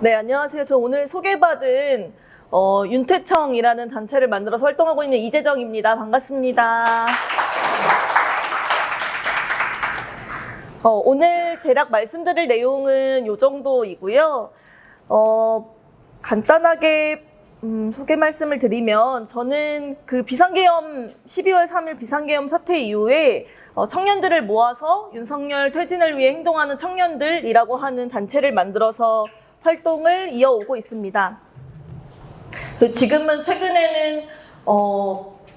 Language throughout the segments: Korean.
네, 안녕하세요. 저 오늘 소개받은 윤태청이라는 단체를 만들어서 활동하고 있는 이재정입니다. 반갑습니다. 오늘 대략 말씀드릴 내용은 이 정도이고요. 간단하게 소개 말씀을 드리면 저는 그 비상계엄 12월 3일 비상계엄 사태 이후에 청년들을 모아서 윤석열 퇴진을 위해 행동하는 청년들이라고 하는 단체를 만들어서 활동을 이어오고 있습니다. 지금은 최근에는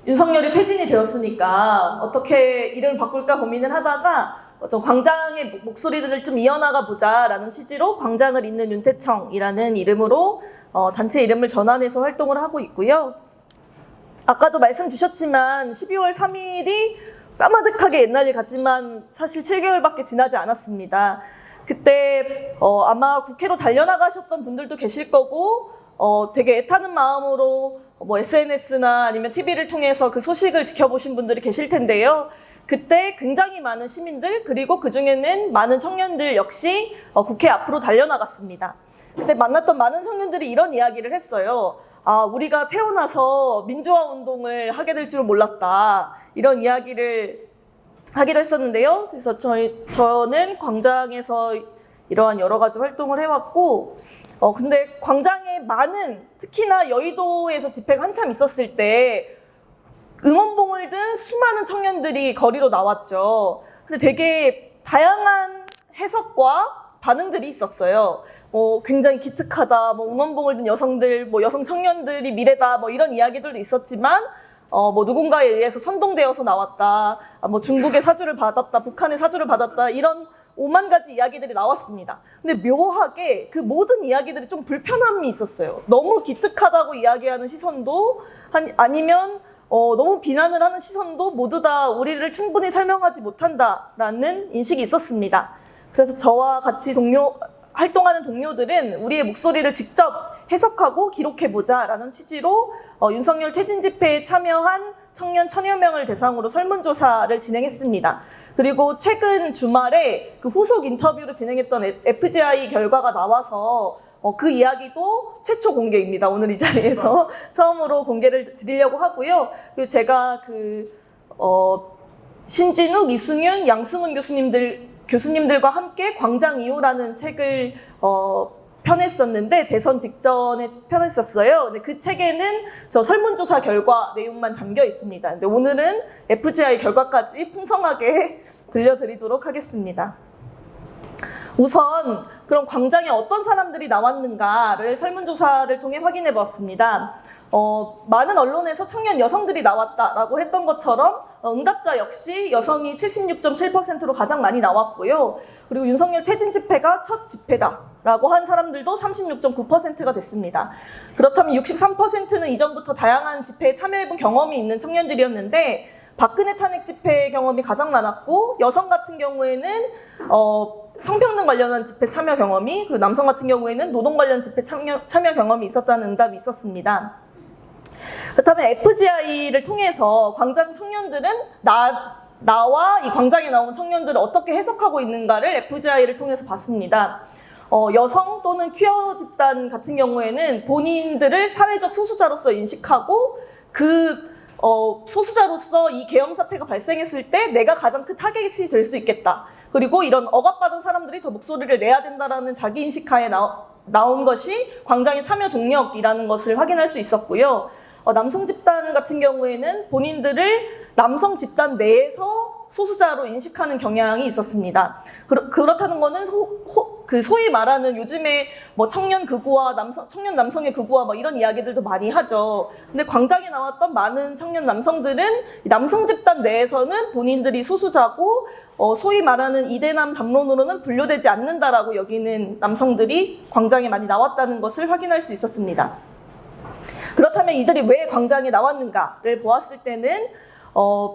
윤석열이 퇴진이 되었으니까 어떻게 이름을 바꿀까 고민을 하다가 좀 광장의 목소리들을 좀 이어나가 보자라는 취지로 광장을 잇는 윤태청이라는 이름으로 단체 이름을 전환해서 활동을 하고 있고요. 아까도 말씀 주셨지만 12월 3일이 까마득하게 옛날 일 같지만 사실 7개월밖에 지나지 않았습니다. 그때 아마 국회로 달려나가셨던 분들도 계실 거고 되게 애타는 마음으로 SNS나 아니면 TV를 통해서 그 소식을 지켜보신 분들이 계실 텐데요. 그때 굉장히 많은 시민들 그리고 그중에는 많은 청년들 역시 국회 앞으로 달려나갔습니다. 그때 만났던 많은 청년들이 이런 이야기를 했어요. 우리가 태어나서 민주화 운동을 하게 될 줄 몰랐다. 이런 이야기를 하기도 했었는데요. 그래서 저는 광장에서 이러한 여러 가지 활동을 해왔고 근데 광장에 많은 특히나 여의도에서 집회가 한참 있었을 때 응원봉을 든 수많은 청년들이 거리로 나왔죠. 근데 되게 다양한 해석과 반응들이 있었어요. 굉장히 기특하다, 응원봉을 든 여성들, 여성 청년들이 미래다, 이런 이야기들도 있었지만, 누군가에 의해서 선동되어서 나왔다, 중국의 사주를 받았다, 북한의 사주를 받았다, 이런 5만 가지 이야기들이 나왔습니다. 근데 묘하게 그 모든 이야기들이 좀 불편함이 있었어요. 너무 기특하다고 이야기하는 시선도, 아니면 너무 비난을 하는 시선도 모두 다 우리를 충분히 설명하지 못한다라는 인식이 있었습니다. 그래서 저와 같이 활동하는 동료들은 우리의 목소리를 직접 해석하고 기록해보자라는 취지로 윤석열 퇴진 집회에 참여한 청년 1000여 명을 대상으로 설문조사를 진행했습니다. 그리고 최근 주말에 그 후속 인터뷰를 진행했던 FGI 결과가 나와서 그 이야기도 최초 공개입니다. 오늘 이 자리에서 처음으로 공개를 드리려고 하고요. 그리고 제가 신진욱, 이승윤, 양승훈 교수님들과 함께 광장 이후라는 책을 펴냈었는데 대선 직전에 펴냈었어요. 근데 그 책에는 저 설문조사 결과 내용만 담겨 있습니다. 근데 오늘은 FGI 결과까지 풍성하게 들려드리도록 하겠습니다. 우선 그럼 광장에 어떤 사람들이 나왔는가를 설문조사를 통해 확인해 보았습니다. 많은 언론에서 청년 여성들이 나왔다라고 했던 것처럼 응답자 역시 여성이 76.7%로 가장 많이 나왔고요. 그리고 윤석열 퇴진 집회가 첫 집회다라고 한 사람들도 36.9%가 됐습니다. 그렇다면 63%는 이전부터 다양한 집회에 참여해본 경험이 있는 청년들이었는데 박근혜 탄핵 집회 경험이 가장 많았고 여성 같은 경우에는 성평등 관련한 집회 참여 경험이 그리고 남성 같은 경우에는 노동 관련 집회 참여 경험이 있었다는 응답이 있었습니다. 그렇다면 FGI를 통해서 광장 청년들은 나와 이 광장에 나온 청년들을 어떻게 해석하고 있는가를 FGI를 통해서 봤습니다. 여성 또는 퀴어 집단 같은 경우에는 본인들을 사회적 소수자로서 인식하고 소수자로서 이 계엄 사태가 발생했을 때 내가 가장 큰 타겟이 될 수 있겠다. 그리고 이런 억압받은 사람들이 더 목소리를 내야 된다라는 자기인식하에 나온 것이 광장의 참여 동력이라는 것을 확인할 수 있었고요. 남성 집단 같은 경우에는 본인들을 남성 집단 내에서 소수자로 인식하는 경향이 있었습니다. 그렇다는 거는 소위 말하는 요즘에 청년 극우와 청년 남성의 극우와 이런 이야기들도 많이 하죠. 근데 광장에 나왔던 많은 청년 남성들은 남성 집단 내에서는 본인들이 소수자고 소위 말하는 이대남 담론으로는 분류되지 않는다라고 여기는 남성들이 광장에 많이 나왔다는 것을 확인할 수 있었습니다. 그렇다면 이들이 왜 광장에 나왔는가를 보았을 때는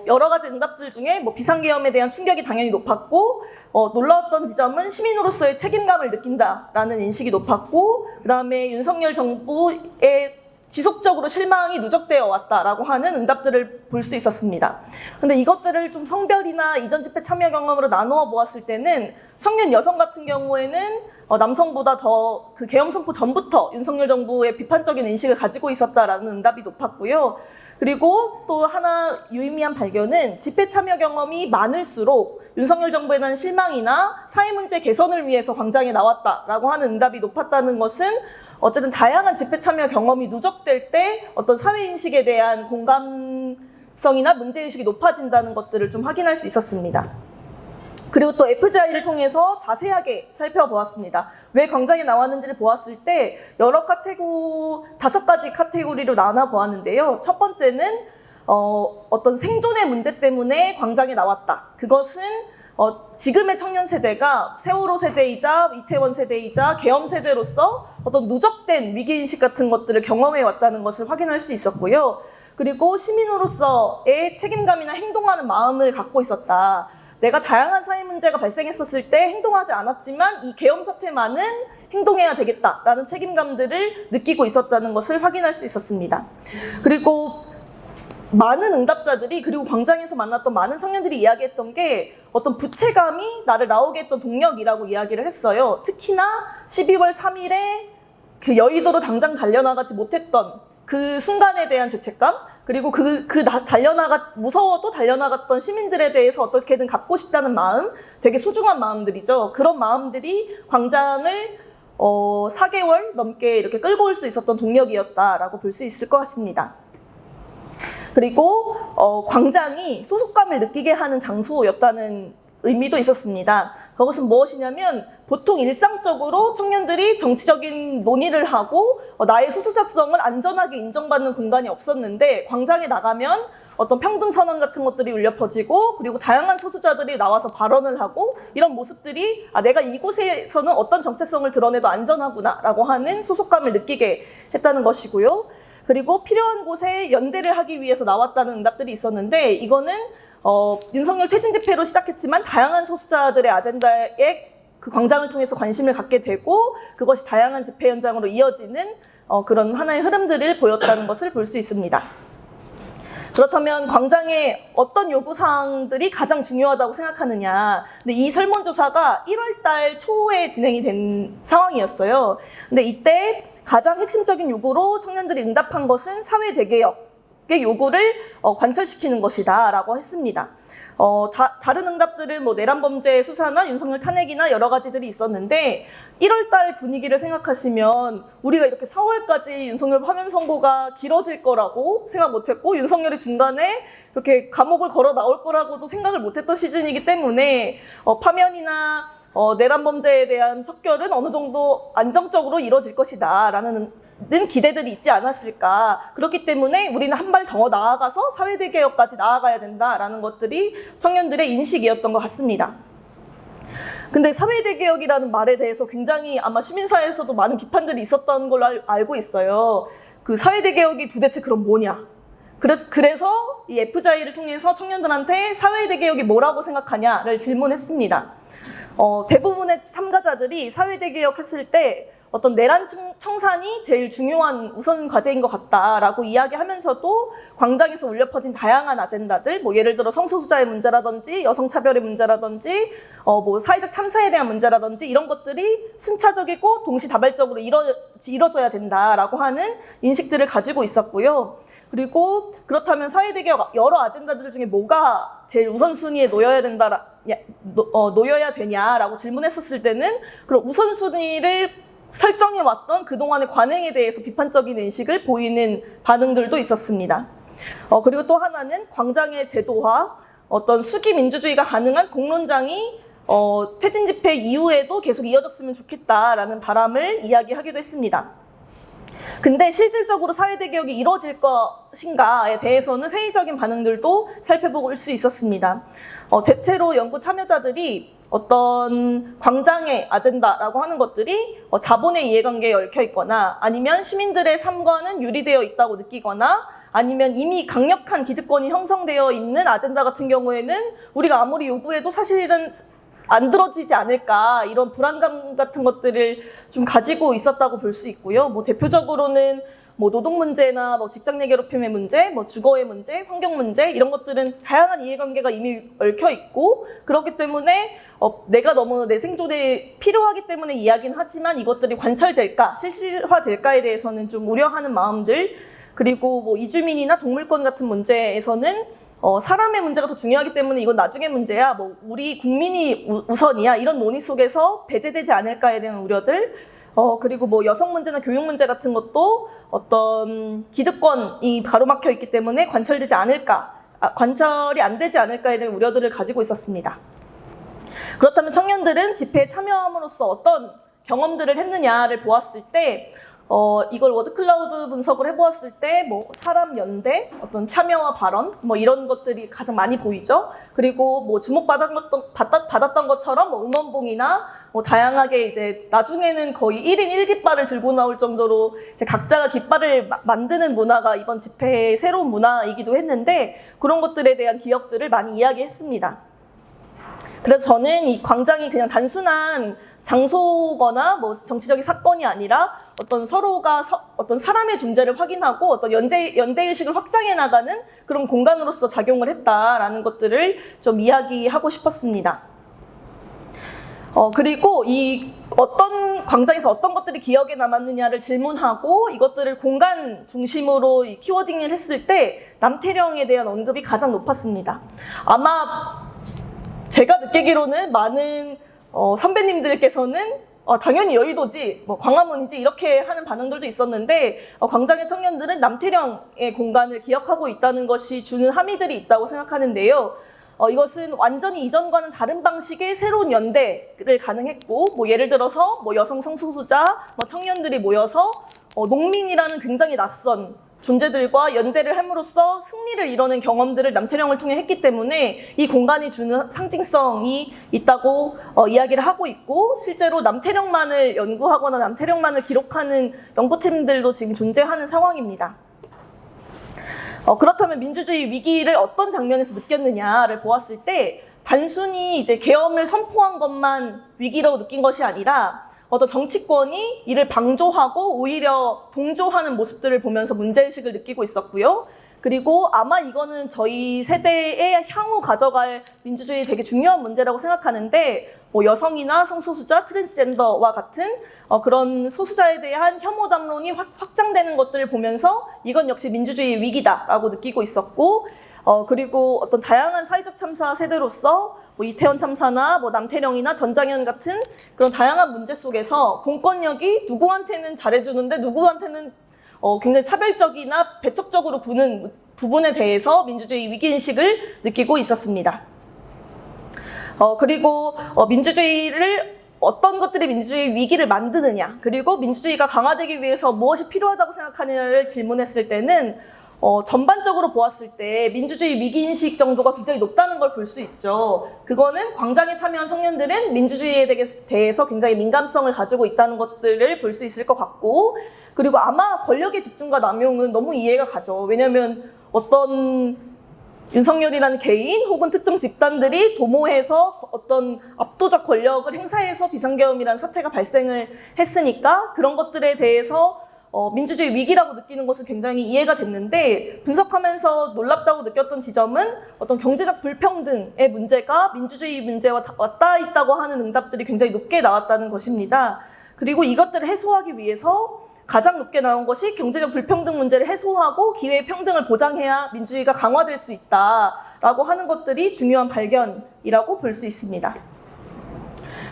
여러 가지 응답들 중에 비상계엄에 대한 충격이 당연히 높았고 놀라웠던 지점은 시민으로서의 책임감을 느낀다라는 인식이 높았고 그 다음에 윤석열 정부의 지속적으로 실망이 누적되어 왔다라고 하는 응답들을 볼 수 있었습니다. 근데 이것들을 좀 성별이나 이전 집회 참여 경험으로 나누어 보았을 때는 청년 여성 같은 경우에는 남성보다 더 그 계엄 선포 전부터 윤석열 정부의 비판적인 인식을 가지고 있었다라는 응답이 높았고요. 그리고 또 하나 유의미한 발견은 집회 참여 경험이 많을수록 윤석열 정부에 대한 실망이나 사회 문제 개선을 위해서 광장에 나왔다라고 하는 응답이 높았다는 것은 어쨌든 다양한 집회 참여 경험이 누적될 때 어떤 사회 인식에 대한 공감성이나 문제인식이 높아진다는 것들을 좀 확인할 수 있었습니다. 그리고 또 FGI를 통해서 자세하게 살펴보았습니다. 왜 광장에 나왔는지를 보았을 때 여러 다섯 가지 카테고리로 나눠 보았는데요. 첫 번째는 어떤 생존의 문제 때문에 광장에 나왔다. 그것은 지금의 청년 세대가 세월호 세대이자 이태원 세대이자 계엄 세대로서 어떤 누적된 위기인식 같은 것들을 경험해 왔다는 것을 확인할 수 있었고요. 그리고 시민으로서의 책임감이나 행동하는 마음을 갖고 있었다. 내가 다양한 사회 문제가 발생했었을 때 행동하지 않았지만 이 계엄 사태만은 행동해야 되겠다라는 책임감들을 느끼고 있었다는 것을 확인할 수 있었습니다. 그리고 많은 응답자들이 그리고 광장에서 만났던 많은 청년들이 이야기했던 게 어떤 부채감이 나를 나오게 했던 동력이라고 이야기를 했어요. 특히나 12월 3일에 그 여의도로 당장 달려나가지 못했던 그 순간에 대한 죄책감, 그리고 무서워도 달려나갔던 시민들에 대해서 어떻게든 갚고 싶다는 마음, 되게 소중한 마음들이죠. 그런 마음들이 광장을 4개월 넘게 이렇게 끌고 올 수 있었던 동력이었다라고 볼 수 있을 것 같습니다. 그리고 광장이 소속감을 느끼게 하는 장소였다는 의미도 있었습니다. 그것은 무엇이냐면 보통 일상적으로 청년들이 정치적인 논의를 하고 나의 소수자성을 안전하게 인정받는 공간이 없었는데 광장에 나가면 어떤 평등선언 같은 것들이 울려 퍼지고 그리고 다양한 소수자들이 나와서 발언을 하고 이런 모습들이 내가 이곳에서는 어떤 정체성을 드러내도 안전하구나 라고 하는 소속감을 느끼게 했다는 것이고요. 그리고 필요한 곳에 연대를 하기 위해서 나왔다는 응답들이 있었는데 이거는 윤석열 퇴진 집회로 시작했지만 다양한 소수자들의 아젠다에 그 광장을 통해서 관심을 갖게 되고 그것이 다양한 집회 현장으로 이어지는 그런 하나의 흐름들을 보였다는 것을 볼 수 있습니다. 그렇다면 광장에 어떤 요구사항들이 가장 중요하다고 생각하느냐. 근데 이 설문조사가 1월 달 초에 진행이 된 상황이었어요. 근데 이때 가장 핵심적인 요구로 청년들이 응답한 것은 사회 대개혁의 요구를 관철시키는 것이다 라고 했습니다. 다른 응답들은 내란 범죄 수사나 윤석열 탄핵이나 여러 가지들이 있었는데 1월 달 분위기를 생각하시면 우리가 이렇게 4월까지 윤석열 파면 선고가 길어질 거라고 생각 못했고 윤석열이 중간에 이렇게 감옥을 걸어 나올 거라고도 생각을 못했던 시즌이기 때문에 파면이나 내란 범죄에 대한 척결은 어느 정도 안정적으로 이루어질 것이다 라는 기대들이 있지 않았을까. 그렇기 때문에 우리는 한 발 더 나아가서 사회대개혁까지 나아가야 된다라는 것들이 청년들의 인식이었던 것 같습니다. 근데 사회대개혁이라는 말에 대해서 굉장히 아마 시민사회에서도 많은 비판들이 있었던 걸로 알고 있어요. 그 사회대개혁이 도대체 그럼 뭐냐? 그래서 이 FGI를 통해서 청년들한테 사회대개혁이 뭐라고 생각하냐를 질문했습니다. 대부분의 참가자들이 사회대개혁 했을 때 어떤 내란 청산이 제일 중요한 우선 과제인 것 같다라고 이야기하면서도 광장에서 울려 퍼진 다양한 아젠다들, 예를 들어 성소수자의 문제라든지 여성차별의 문제라든지 사회적 참사에 대한 문제라든지 이런 것들이 순차적이고 동시다발적으로 이뤄져야 된다라고 하는 인식들을 가지고 있었고요. 그리고 그렇다면 사회대개혁 여러 아젠다들 중에 뭐가 제일 우선순위에 놓여야 되냐라고 질문했었을 때는 그런 우선순위를 설정해왔던 그동안의 관행에 대해서 비판적인 인식을 보이는 반응들도 있었습니다. 그리고 또 하나는 광장의 제도화, 어떤 수기 민주주의가 가능한 공론장이 퇴진 집회 이후에도 계속 이어졌으면 좋겠다라는 바람을 이야기하기도 했습니다. 근데 실질적으로 사회대개혁이 이루어질 것인가에 대해서는 회의적인 반응들도 살펴볼 수 있었습니다. 대체로 연구 참여자들이 어떤 광장의 아젠다라고 하는 것들이 자본의 이해관계에 얽혀 있거나 아니면 시민들의 삶과는 유리되어 있다고 느끼거나 아니면 이미 강력한 기득권이 형성되어 있는 아젠다 같은 경우에는 우리가 아무리 요구해도 사실은 안 들어지지 않을까 이런 불안감 같은 것들을 좀 가지고 있었다고 볼 수 있고요. 뭐 대표적으로는 뭐 노동 문제나 뭐 직장 내 괴롭힘의 문제, 뭐 주거의 문제, 환경 문제 이런 것들은 다양한 이해관계가 이미 얽혀 있고 그렇기 때문에 내가 너무 내 생존에 필요하기 때문에 이야기는 하지만 이것들이 관철될까, 실질화될까에 대해서는 좀 우려하는 마음들 그리고 뭐 이주민이나 동물권 같은 문제에서는 사람의 문제가 더 중요하기 때문에 이건 나중에 문제야, 뭐 우리 국민이 우선이야 이런 논의 속에서 배제되지 않을까에 대한 우려들 그리고 뭐 여성 문제나 교육 문제 같은 것도 어떤 기득권이 가로막혀 있기 때문에 관철되지 않을까, 관철이 안 되지 않을까에 대한 우려들을 가지고 있었습니다. 그렇다면 청년들은 집회에 참여함으로써 어떤 경험들을 했느냐를 보았을 때 이걸 워드클라우드 분석을 해보았을 때 뭐 사람 연대, 어떤 참여와 발언 뭐 이런 것들이 가장 많이 보이죠. 그리고 뭐 주목받았던 것처럼 뭐 응원봉이나 뭐 다양하게 이제 나중에는 거의 1인 1깃발을 들고 나올 정도로 이제 각자가 깃발을 만드는 문화가 이번 집회의 새로운 문화이기도 했는데 그런 것들에 대한 기억들을 많이 이야기했습니다. 그래서 저는 이 광장이 그냥 단순한 장소거나 뭐 정치적인 사건이 아니라 어떤 서로가 어떤 사람의 존재를 확인하고 어떤 연대의식을 확장해 나가는 그런 공간으로서 작용을 했다라는 것들을 좀 이야기하고 싶었습니다. 그리고 이 어떤 광장에서 어떤 것들이 기억에 남았느냐를 질문하고 이것들을 공간 중심으로 이 키워딩을 했을 때 남태령에 대한 언급이 가장 높았습니다. 아마 제가 느끼기로는 많은 선배님들께서는 당연히 여의도지, 뭐 광화문이지 이렇게 하는 반응들도 있었는데 광장의 청년들은 남태령의 공간을 기억하고 있다는 것이 주는 함의들이 있다고 생각하는데요. 이것은 완전히 이전과는 다른 방식의 새로운 연대를 가능했고, 뭐 예를 들어서 뭐 여성 성소수자, 뭐 청년들이 모여서 농민이라는 굉장히 낯선 존재들과 연대를 함으로써 승리를 이뤄낸 경험들을 남태령을 통해 했기 때문에 이 공간이 주는 상징성이 있다고 이야기를 하고 있고 실제로 남태령만을 연구하거나 남태령만을 기록하는 연구팀들도 지금 존재하는 상황입니다. 그렇다면 민주주의 위기를 어떤 장면에서 느꼈느냐를 보았을 때 단순히 이제 계엄을 선포한 것만 위기로 느낀 것이 아니라 어떤 정치권이 이를 방조하고 오히려 동조하는 모습들을 보면서 문제의식을 느끼고 있었고요. 그리고 아마 이거는 저희 세대의 향후 가져갈 민주주의 되게 중요한 문제라고 생각하는데 뭐 여성이나 성소수자, 트랜스젠더와 같은 그런 소수자에 대한 혐오 담론이 확장되는 것들을 보면서 이건 역시 민주주의 위기다라고 느끼고 있었고 그리고 어떤 다양한 사회적 참사 세대로서 뭐 이태원 참사나 뭐 남태령이나 전장현 같은 그런 다양한 문제 속에서 공권력이 누구한테는 잘해주는데 누구한테는 굉장히 차별적이나 배척적으로 구는 부분에 대해서 민주주의 위기인식을 느끼고 있었습니다. 그리고 민주주의를 어떤 것들이 민주주의 위기를 만드느냐 그리고 민주주의가 강화되기 위해서 무엇이 필요하다고 생각하느냐를 질문했을 때는 전반적으로 보았을 때 민주주의 위기인식 정도가 굉장히 높다는 걸 볼 수 있죠. 그거는 광장에 참여한 청년들은 민주주의에 대해서 굉장히 민감성을 가지고 있다는 것들을 볼 수 있을 것 같고 그리고 아마 권력의 집중과 남용은 너무 이해가 가죠. 왜냐하면 어떤 윤석열이라는 개인 혹은 특정 집단들이 도모해서 어떤 압도적 권력을 행사해서 비상계엄이라는 사태가 발생을 했으니까 그런 것들에 대해서 민주주의 위기라고 느끼는 것은 굉장히 이해가 됐는데 분석하면서 놀랍다고 느꼈던 지점은 어떤 경제적 불평등의 문제가 민주주의 문제와 맞닿아 있다고 하는 응답들이 굉장히 높게 나왔다는 것입니다. 그리고 이것들을 해소하기 위해서 가장 높게 나온 것이 경제적 불평등 문제를 해소하고 기회의 평등을 보장해야 민주주의가 강화될 수 있다라고 하는 것들이 중요한 발견이라고 볼 수 있습니다.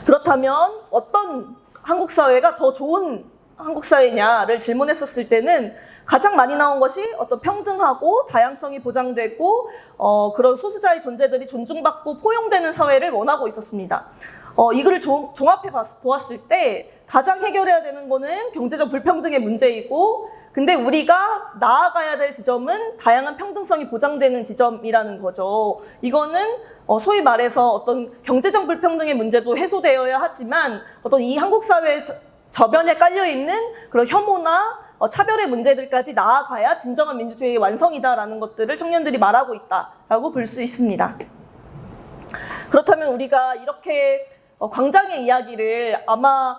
그렇다면 어떤 한국 사회가 더 좋은 한국 사회냐를 질문했었을 때는 가장 많이 나온 것이 어떤 평등하고 다양성이 보장되고 그런 소수자의 존재들이 존중받고 포용되는 사회를 원하고 있었습니다. 이거를 종합해 보았을 때 가장 해결해야 되는 거는 경제적 불평등의 문제이고 근데 우리가 나아가야 될 지점은 다양한 평등성이 보장되는 지점이라는 거죠. 이거는 소위 말해서 어떤 경제적 불평등의 문제도 해소되어야 하지만 어떤 이 한국 사회의 저변에 깔려있는 그런 혐오나 차별의 문제들까지 나아가야 진정한 민주주의의 완성이다라는 것들을 청년들이 말하고 있다라고 볼 수 있습니다. 그렇다면 우리가 이렇게 광장의 이야기를 아마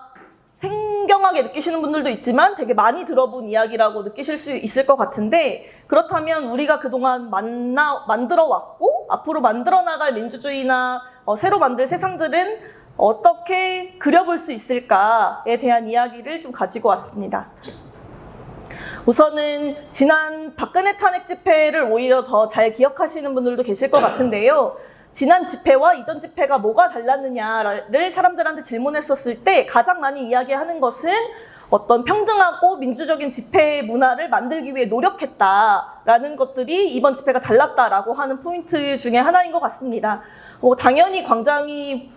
생경하게 느끼시는 분들도 있지만 되게 많이 들어본 이야기라고 느끼실 수 있을 것 같은데, 그렇다면 우리가 그동안 만들어 왔고 앞으로 만들어 나갈 민주주의나 새로 만들 세상들은 어떻게 그려볼 수 있을까에 대한 이야기를 좀 가지고 왔습니다. 우선은 지난 박근혜 탄핵 집회를 오히려 더 잘 기억하시는 분들도 계실 것 같은데요. 지난 집회와 이전 집회가 뭐가 달랐느냐를 사람들한테 질문했었을 때 가장 많이 이야기하는 것은 어떤 평등하고 민주적인 집회 문화를 만들기 위해 노력했다라는 것들이 이번 집회가 달랐다라고 하는 포인트 중에 하나인 것 같습니다. 당연히 광장이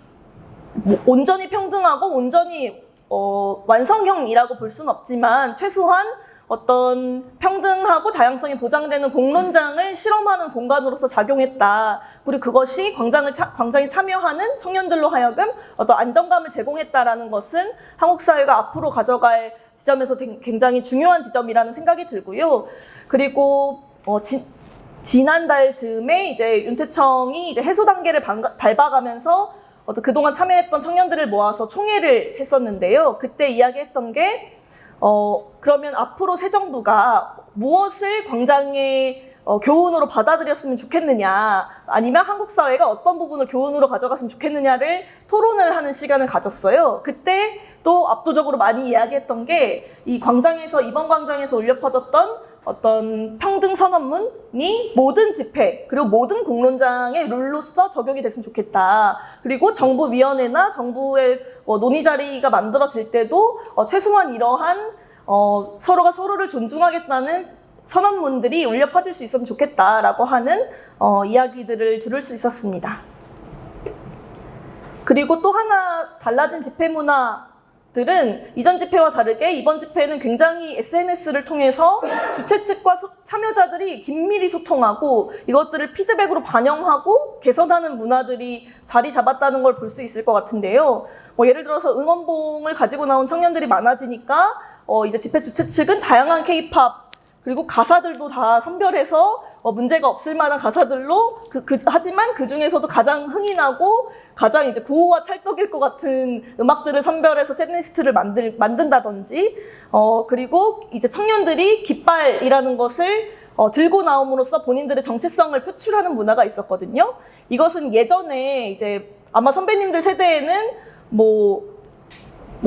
온전히 평등하고 온전히 완성형이라고 볼 수는 없지만 최소한 어떤 평등하고 다양성이 보장되는 공론장을 실험하는 공간으로서 작용했다. 그리고 그것이 광장에 참여하는 청년들로 하여금 어떤 안정감을 제공했다라는 것은 한국 사회가 앞으로 가져갈 지점에서 굉장히 중요한 지점이라는 생각이 들고요. 그리고 지난달 즈음에 이제 윤태청이 이제 해소 단계를 밟아가면서 그동안 참여했던 청년들을 모아서 총회를 했었는데요. 그때 이야기했던 게 그러면 앞으로 새 정부가 무엇을 광장의 교훈으로 받아들였으면 좋겠느냐, 아니면 한국 사회가 어떤 부분을 교훈으로 가져갔으면 좋겠느냐를 토론을 하는 시간을 가졌어요. 그때 또 압도적으로 많이 이야기했던 게 이번 광장에서 울려 퍼졌던 어떤 평등 선언문이 모든 집회 그리고 모든 공론장의 룰로서 적용이 됐으면 좋겠다. 그리고 정부위원회나 정부의 논의 자리가 만들어질 때도 최소한 이러한 서로가 서로를 존중하겠다는 선언문들이 울려 퍼질 수 있으면 좋겠다라고 하는 이야기들을 들을 수 있었습니다. 그리고 또 하나 달라진 집회 문화들은 이전 집회와 다르게 이번 집회는 굉장히 SNS를 통해서 주최 측과 참여자들이 긴밀히 소통하고 이것들을 피드백으로 반영하고 개선하는 문화들이 자리 잡았다는 걸 볼 수 있을 것 같은데요. 예를 들어서 응원봉을 가지고 나온 청년들이 많아지니까 이제 집회 주최 측은 다양한 K-팝 그리고 가사들도 다 선별해서 문제가 없을 만한 가사들로 하지만 그 중에서도 가장 흥이 나고 가장 이제 구호와 찰떡일 것 같은 음악들을 선별해서 셋리스트를 만든다든지 그리고 이제 청년들이 깃발이라는 것을 들고 나옴으로써 본인들의 정체성을 표출하는 문화가 있었거든요. 이것은 예전에 이제 아마 선배님들 세대에는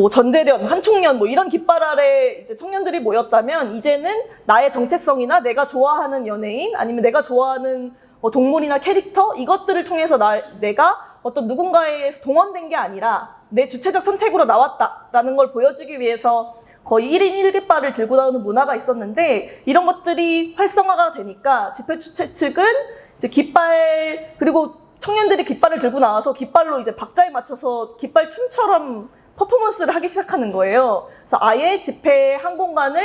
전대련, 한총련 이런 깃발 아래 이제 청년들이 모였다면 이제는 나의 정체성이나 내가 좋아하는 연예인 아니면 내가 좋아하는 동물이나 캐릭터 이것들을 통해서 내가 어떤 누군가에 동원된 게 아니라 내 주체적 선택으로 나왔다라는 걸 보여주기 위해서 거의 1인 1깃발을 들고 나오는 문화가 있었는데 이런 것들이 활성화가 되니까 집회 주최 측은 이제 깃발 그리고 청년들이 깃발을 들고 나와서 깃발로 이제 박자에 맞춰서 깃발 춤처럼 퍼포먼스를 하기 시작하는 거예요. 그래서 아예 집회 한 공간을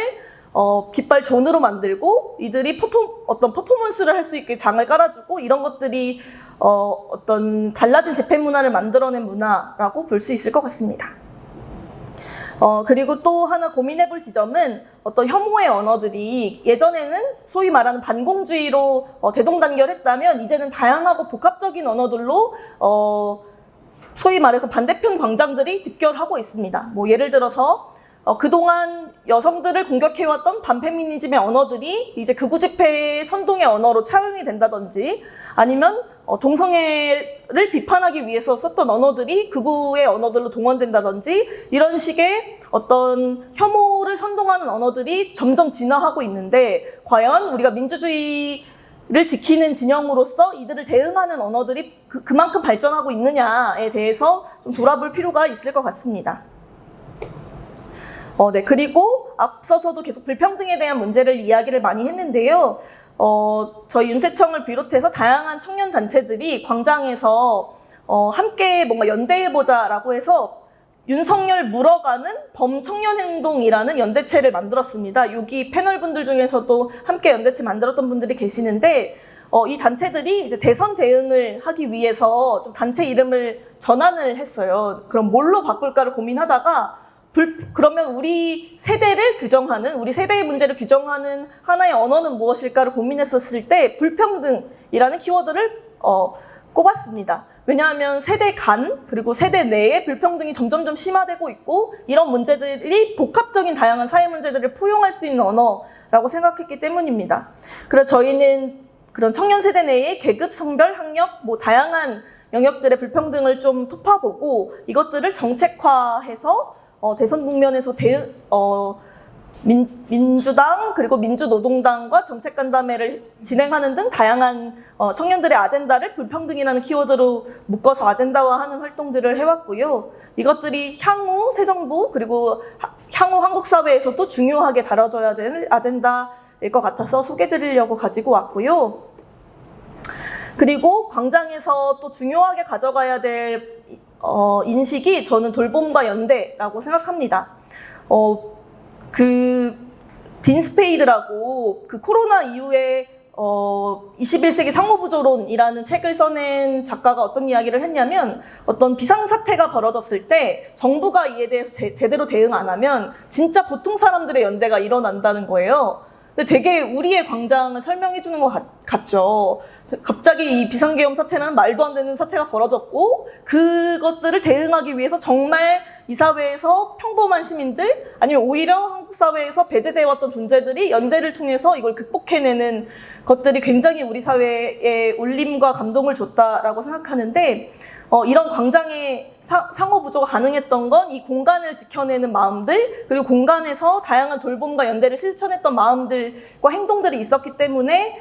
깃발 존으로 만들고 이들이 어떤 퍼포먼스를 할 수 있게 장을 깔아주고 이런 것들이 어떤 달라진 집회 문화를 만들어낸 문화라고 볼 수 있을 것 같습니다. 그리고 또 하나 고민해볼 지점은 어떤 혐오의 언어들이 예전에는 소위 말하는 반공주의로 대동단결했다면 이제는 다양하고 복합적인 언어들로 소위 말해서 반대편 광장들이 집결하고 있습니다. 예를 들어서 그동안 여성들을 공격해왔던 반페미니즘의 언어들이 이제 극우 집회의 선동의 언어로 차용이 된다든지 아니면 동성애를 비판하기 위해서 썼던 언어들이 극우의 언어들로 동원된다든지 이런 식의 어떤 혐오를 선동하는 언어들이 점점 진화하고 있는데 과연 우리가 민주주의를 지키는 진영으로서 이들을 대응하는 언어들이 그만큼 발전하고 있느냐에 대해서 좀 돌아볼 필요가 있을 것 같습니다. 네. 그리고 앞서서도 계속 불평등에 대한 문제를 이야기를 많이 했는데요. 저희 윤태청을 비롯해서 다양한 청년 단체들이 광장에서 함께 뭔가 연대해보자라고 해서 윤석열 물어가는 범청년행동이라는 연대체를 만들었습니다. 여기 패널분들 중에서도 함께 연대체 만들었던 분들이 계시는데 이 단체들이 이제 대선 대응을 하기 위해서 좀 단체 이름을 전환을 했어요. 그럼 뭘로 바꿀까를 고민하다가 그러면 우리 세대를 규정하는, 우리 세대의 문제를 규정하는 하나의 언어는 무엇일까를 고민했었을 때 불평등이라는 키워드를 꼽았습니다. 왜냐하면 세대 간 그리고 세대 내의 불평등이 점점점 심화되고 있고 이런 문제들이 복합적인 다양한 사회 문제들을 포용할 수 있는 언어라고 생각했기 때문입니다. 그래서 저희는 그런 청년 세대 내의 계급, 성별, 학력, 다양한 영역들의 불평등을 좀 톱파보고 이것들을 정책화해서 대선 국면에서 민주당 그리고 민주노동당과 정책간담회를 진행하는 등 다양한 청년들의 아젠다를 불평등이라는 키워드로 묶어서 아젠다화하는 활동들을 해왔고요. 이것들이 향후 새 정부 그리고 향후 한국 사회에서도 중요하게 다뤄져야 될 아젠다일 것 같아서 소개드리려고 가지고 왔고요. 그리고 광장에서 또 중요하게 가져가야 될 인식이 저는 돌봄과 연대라고 생각합니다. 딘 스페이드라고 그 코로나 이후에 21세기 상호부조론이라는 책을 써낸 작가가 어떤 이야기를 했냐면 어떤 비상사태가 벌어졌을 때 정부가 이에 대해서 제대로 대응 안 하면 진짜 보통 사람들의 연대가 일어난다는 거예요. 근데 되게 우리의 광장을 설명해 주는 것 같죠. 갑자기 이 비상계엄 사태는 말도 안 되는 사태가 벌어졌고 그것들을 대응하기 위해서 정말 이 사회에서 평범한 시민들 아니면 오히려 한국 사회에서 배제되어 왔던 존재들이 연대를 통해서 이걸 극복해내는 것들이 굉장히 우리 사회에 울림과 감동을 줬다라고 생각하는데 이런 광장의 상호부조가 가능했던 건 이 공간을 지켜내는 마음들 그리고 공간에서 다양한 돌봄과 연대를 실천했던 마음들과 행동들이 있었기 때문에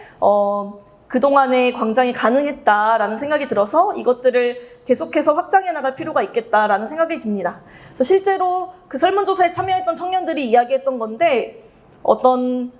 그동안의 광장이 가능했다라는 생각이 들어서 이것들을 계속해서 확장해 나갈 필요가 있겠다라는 생각이 듭니다. 그래서 실제로 그 설문조사에 참여했던 청년들이 이야기했던 건데 어떤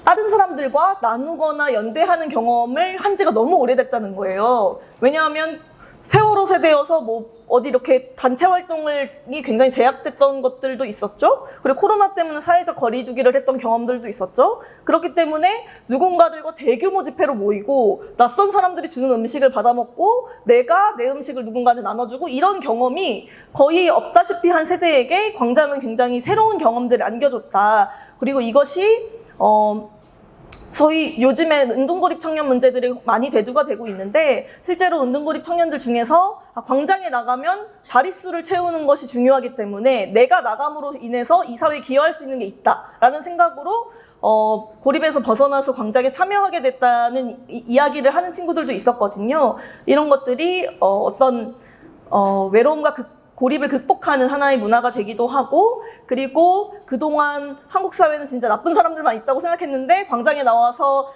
다른 사람들과 나누거나 연대하는 경험을 한 지가 너무 오래됐다는 거예요. 왜냐하면 세월호 세대여서 어디 이렇게 단체 활동이 굉장히 제약됐던 것들도 있었죠. 그리고 코로나 때문에 사회적 거리두기를 했던 경험들도 있었죠. 그렇기 때문에 누군가들과 대규모 집회로 모이고 낯선 사람들이 주는 음식을 받아 먹고 내가 내 음식을 누군가한테 나눠주고 이런 경험이 거의 없다시피 한 세대에게 광장은 굉장히 새로운 경험들을 안겨줬다. 그리고 이것이 소위 요즘에 은둔고립 청년 문제들이 많이 대두가 되고 있는데 실제로 은둔고립 청년들 중에서 광장에 나가면 자릿수를 채우는 것이 중요하기 때문에 내가 나감으로 인해서 이 사회에 기여할 수 있는 게 있다라는 생각으로 고립에서 벗어나서 광장에 참여하게 됐다는 이야기를 하는 친구들도 있었거든요. 이런 것들이 어떤 외로움과 고립을 극복하는 하나의 문화가 되기도 하고 그리고 그동안 한국 사회는 진짜 나쁜 사람들만 있다고 생각했는데 광장에 나와서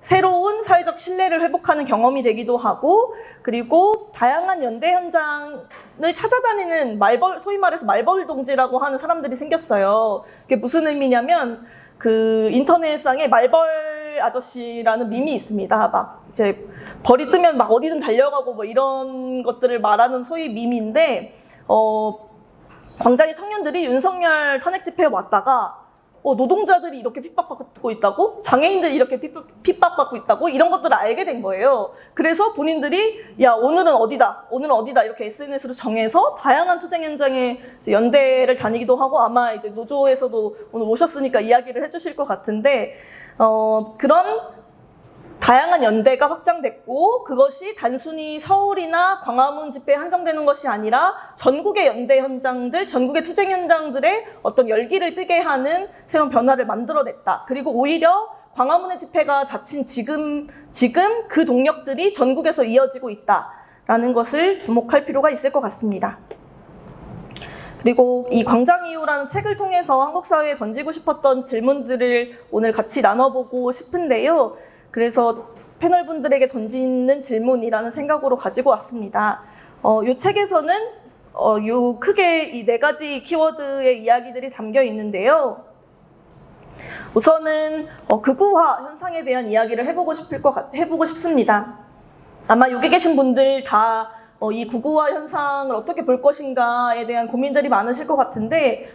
새로운 사회적 신뢰를 회복하는 경험이 되기도 하고 그리고 다양한 연대 현장을 찾아다니는 소위 말해서 말벌 동지라고 하는 사람들이 생겼어요. 그게 무슨 의미냐면 그 인터넷상에 말벌 아저씨라는 밈이 있습니다. 막 이제 벌이 뜨면 막 어디든 달려가고 이런 것들을 말하는 소위 밈인데 광장의 청년들이 윤석열 탄핵 집회에 왔다가 노동자들이 이렇게 핍박받고 있다고? 장애인들이 이렇게 핍박받고 있다고? 이런 것들을 알게 된 거예요. 그래서 본인들이 오늘은 어디다 이렇게 SNS로 정해서 다양한 투쟁 현장에 연대를 다니기도 하고 아마 이제 노조에서도 오늘 오셨으니까 이야기를 해주실 것 같은데 그런 다양한 연대가 확장됐고 그것이 단순히 서울이나 광화문 집회에 한정되는 것이 아니라 전국의 연대 현장들, 전국의 투쟁 현장들의 어떤 열기를 뜨게 하는 새로운 변화를 만들어냈다. 그리고 오히려 광화문의 집회가 닥친 지금 그 동력들이 전국에서 이어지고 있다라는 것을 주목할 필요가 있을 것 같습니다. 그리고 이 광장 이후라는 책을 통해서 한국 사회에 던지고 싶었던 질문들을 오늘 같이 나눠보고 싶은데요. 그래서 패널분들에게 던지는 질문이라는 생각으로 가지고 왔습니다. 이 책에서는 크게 이 4가지 키워드의 이야기들이 담겨 있는데요. 우선은 극우화 현상에 대한 이야기를 해보고 싶습니다. 아마 여기 계신 분들 다 이 극우화 현상을 어떻게 볼 것인가에 대한 고민들이 많으실 것 같은데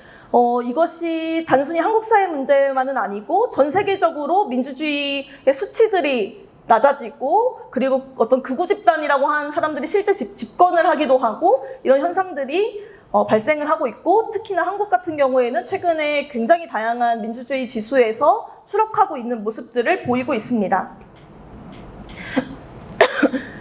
이것이 단순히 한국 사회 문제만은 아니고 전 세계적으로 민주주의의 수치들이 낮아지고 그리고 어떤 극우 집단이라고 하는 사람들이 실제 집권을 하기도 하고 이런 현상들이 발생을 하고 있고 특히나 한국 같은 경우에는 최근에 굉장히 다양한 민주주의 지수에서 추락하고 있는 모습들을 보이고 있습니다.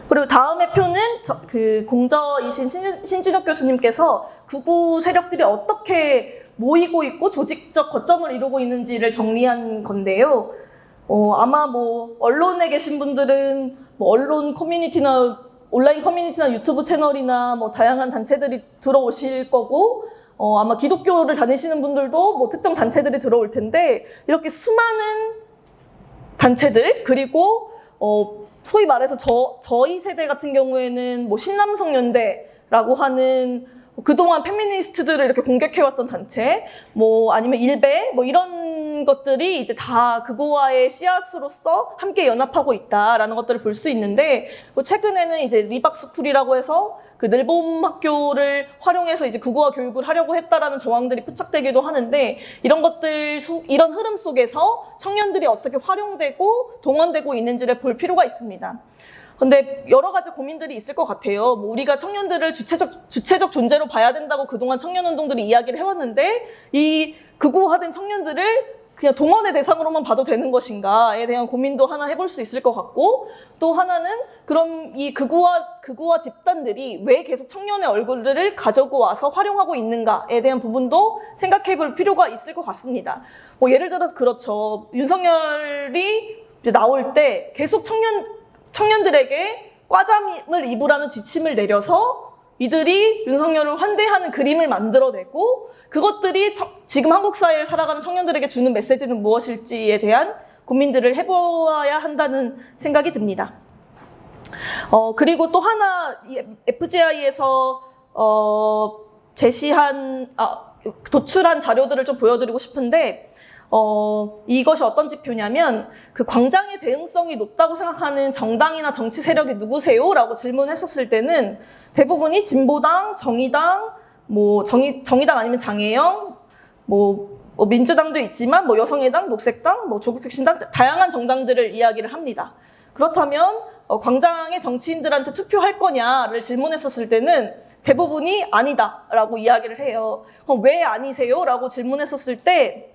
그리고 다음의 표는 그 공저이신 신진욱 교수님께서 극우 세력들이 어떻게 모이고 있고 조직적 거점을 이루고 있는지를 정리한 건데요. 아마 뭐 언론에 계신 분들은 뭐 언론 커뮤니티나 온라인 커뮤니티나 유튜브 채널이나 뭐 다양한 단체들이 들어오실 거고, 아마 기독교를 다니시는 분들도 뭐 특정 단체들이 들어올 텐데, 이렇게 수많은 단체들, 그리고 소위 말해서 저희 세대 같은 경우에는 뭐 신남성연대라고 하는 그동안 페미니스트들을 이렇게 공격해왔던 단체, 뭐 아니면 일베, 뭐 이런 것들이 이제 다 극우화의 씨앗으로서 함께 연합하고 있다라는 것들을 볼 수 있는데, 뭐 최근에는 이제 리박스쿨이라고 해서 그 늘봄 학교를 활용해서 이제 극우화 교육을 하려고 했다라는 정황들이 포착되기도 하는데, 이런 것들 이런 흐름 속에서 청년들이 어떻게 활용되고 동원되고 있는지를 볼 필요가 있습니다. 근데 여러 가지 고민들이 있을 것 같아요. 뭐 우리가 청년들을 주체적 존재로 봐야 된다고 그동안 청년운동들이 이야기를 해왔는데, 이 극우화된 청년들을 그냥 동원의 대상으로만 봐도 되는 것인가에 대한 고민도 하나 해볼 수 있을 것 같고, 또 하나는 그럼 이 극우화 집단들이 왜 계속 청년의 얼굴들을 가지고 와서 활용하고 있는가에 대한 부분도 생각해 볼 필요가 있을 것 같습니다. 뭐 예를 들어서 그렇죠. 윤석열이 이제 나올 때 계속 청년들에게 과잠을 입으라는 지침을 내려서 이들이 윤석열을 환대하는 그림을 만들어내고, 그것들이 지금 한국 사회를 살아가는 청년들에게 주는 메시지는 무엇일지에 대한 고민들을 해보아야 한다는 생각이 듭니다. 그리고 또 하나, FGI에서 도출한 자료들을 좀 보여드리고 싶은데, 이것이 어떤 지표냐면, 그 광장의 대응성이 높다고 생각하는 정당이나 정치 세력이 누구세요? 라고 질문했었을 때는 대부분이 진보당, 정의당, 뭐 정의당 아니면 장애영, 뭐 민주당도 있지만 뭐 여성의당, 녹색당, 뭐 조국혁신당, 다양한 정당들을 이야기를 합니다. 그렇다면 광장의 정치인들한테 투표할 거냐를 질문했었을 때는 대부분이 아니다라고 이야기를 해요. 그럼 왜 아니세요? 라고 질문했었을 때,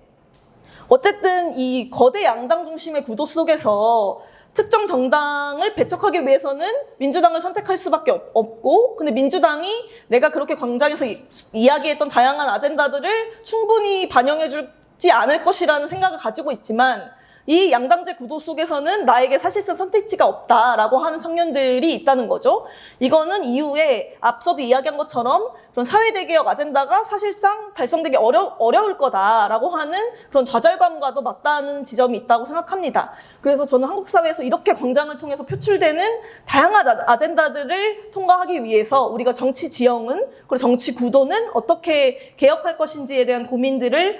어쨌든 이 거대 양당 중심의 구도 속에서 특정 정당을 배척하기 위해서는 민주당을 선택할 수밖에 없고, 근데 민주당이 내가 그렇게 광장에서 이야기했던 다양한 아젠다들을 충분히 반영해주지 않을 것이라는 생각을 가지고 있지만, 이 양당제 구도 속에서는 나에게 사실상 선택지가 없다라고 하는 청년들이 있다는 거죠. 이거는 이후에 앞서도 이야기한 것처럼 그런 사회대개혁 아젠다가 사실상 달성되기 어려울 거다라고 하는 그런 좌절감과도 맞닿는 지점이 있다고 생각합니다. 그래서 저는 한국 사회에서 이렇게 광장을 통해서 표출되는 다양한 아젠다들을 통과하기 위해서 우리가 정치 지형은, 그리고 정치 구도는 어떻게 개혁할 것인지에 대한 고민들을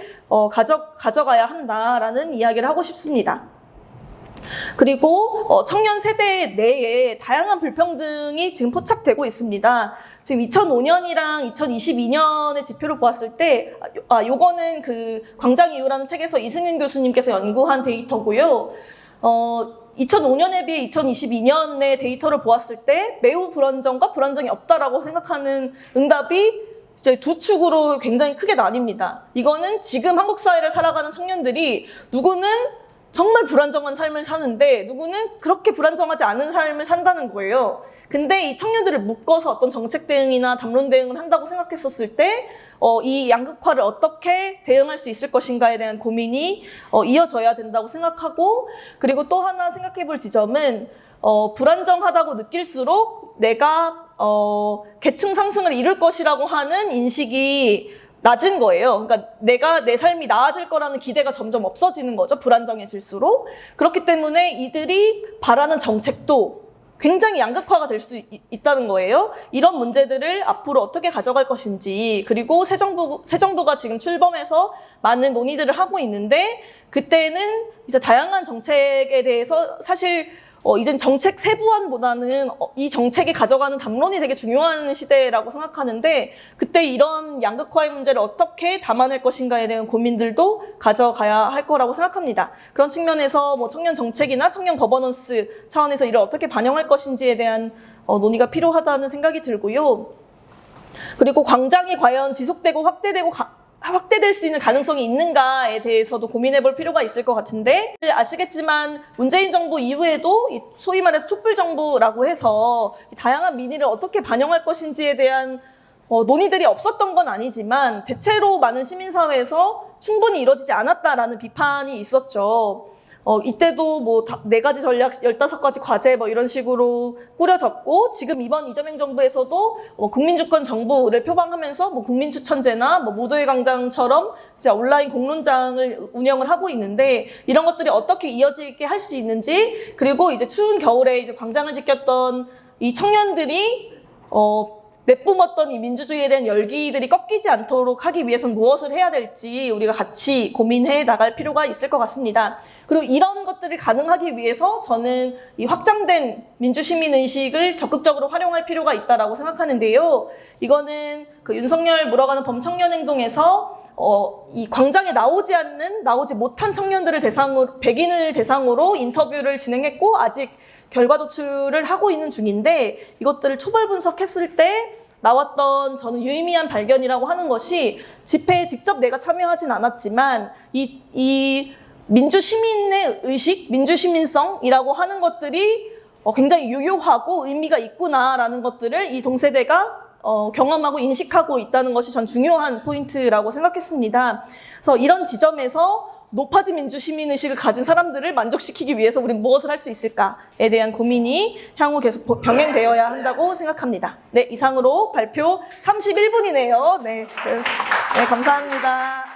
가져가야 한다라는 이야기를 하고 싶습니다. 그리고 청년 세대 내에 다양한 불평등이 지금 포착되고 있습니다. 지금 2005년이랑 2022년의 지표를 보았을 때, 요거는 그 광장 이후라는 책에서 이승윤 교수님께서 연구한 데이터고요. 2005년에 비해 2022년의 데이터를 보았을 때 매우 불안정과 불안정이 없다라고 생각하는 응답이 이제 두 축으로 굉장히 크게 나뉩니다. 이거는 지금 한국 사회를 살아가는 청년들이 누구는 정말 불안정한 삶을 사는데 누구는 그렇게 불안정하지 않은 삶을 산다는 거예요. 근데 이 청년들을 묶어서 어떤 정책 대응이나 담론 대응을 한다고 생각했었을 때 이 양극화를 어떻게 대응할 수 있을 것인가에 대한 고민이 이어져야 된다고 생각하고, 그리고 또 하나 생각해 볼 지점은 불안정하다고 느낄수록 내가 계층 상승을 이룰 것이라고 하는 인식이 낮은 거예요. 그러니까 내가 내 삶이 나아질 거라는 기대가 점점 없어지는 거죠. 불안정해질수록. 그렇기 때문에 이들이 바라는 정책도 굉장히 양극화가 될 수 있다는 거예요. 이런 문제들을 앞으로 어떻게 가져갈 것인지, 그리고 새 정부가 지금 출범해서 많은 논의들을 하고 있는데, 그때는 이제 다양한 정책에 대해서 사실 이젠 정책 세부안보다는 이 정책이 가져가는 담론이 되게 중요한 시대라고 생각하는데, 그때 이런 양극화의 문제를 어떻게 담아낼 것인가에 대한 고민들도 가져가야 할 거라고 생각합니다. 그런 측면에서 뭐 청년 정책이나 청년 거버넌스 차원에서 이를 어떻게 반영할 것인지에 대한 논의가 필요하다는 생각이 들고요. 그리고 광장이 과연 지속되고 확대되고 확대될 수 있는 가능성이 있는가에 대해서도 고민해 볼 필요가 있을 것 같은데, 아시겠지만 문재인 정부 이후에도 소위 말해서 촛불 정부라고 해서 다양한 민의를 어떻게 반영할 것인지에 대한 논의들이 없었던 건 아니지만 대체로 많은 시민사회에서 충분히 이루어지지 않았다라는 비판이 있었죠. 이때도 뭐 4가지 전략, 15가지 과제 뭐 이런 식으로 꾸려졌고, 지금 이번 이재명 정부에서도 국민주권 정부를 표방하면서 뭐 국민추천제나 뭐 모두의 광장처럼 이제 온라인 공론장을 운영을 하고 있는데, 이런 것들이 어떻게 이어지게 할 수 있는지, 그리고 이제 추운 겨울에 이제 광장을 지켰던 이 청년들이 내뿜었던 이 민주주의에 대한 열기들이 꺾이지 않도록 하기 위해선 무엇을 해야 될지 우리가 같이 고민해 나갈 필요가 있을 것 같습니다. 그리고 이런 것들을 가능하기 위해서 저는 이 확장된 민주시민의식을 적극적으로 활용할 필요가 있다고 생각하는데요. 이거는 그 윤석열 물어가는 범청년행동에서 이 광장에 나오지 못한 청년들을 대상으로, 백인을 대상으로 인터뷰를 진행했고, 아직 결과 도출을 하고 있는 중인데, 이것들을 초벌 분석했을 때 나왔던 저는 유의미한 발견이라고 하는 것이, 집회에 직접 내가 참여하진 않았지만 이 민주시민의 의식, 민주시민성이라고 하는 것들이 굉장히 유효하고 의미가 있구나라는 것들을 이 동세대가 경험하고 인식하고 있다는 것이 전 중요한 포인트라고 생각했습니다. 그래서 이런 지점에서 높아진 민주시민의식을 가진 사람들을 만족시키기 위해서 우리는 무엇을 할 수 있을까에 대한 고민이 향후 계속 병행되어야 한다고 생각합니다. 네, 이상으로 발표 31분이네요. 네, 감사합니다.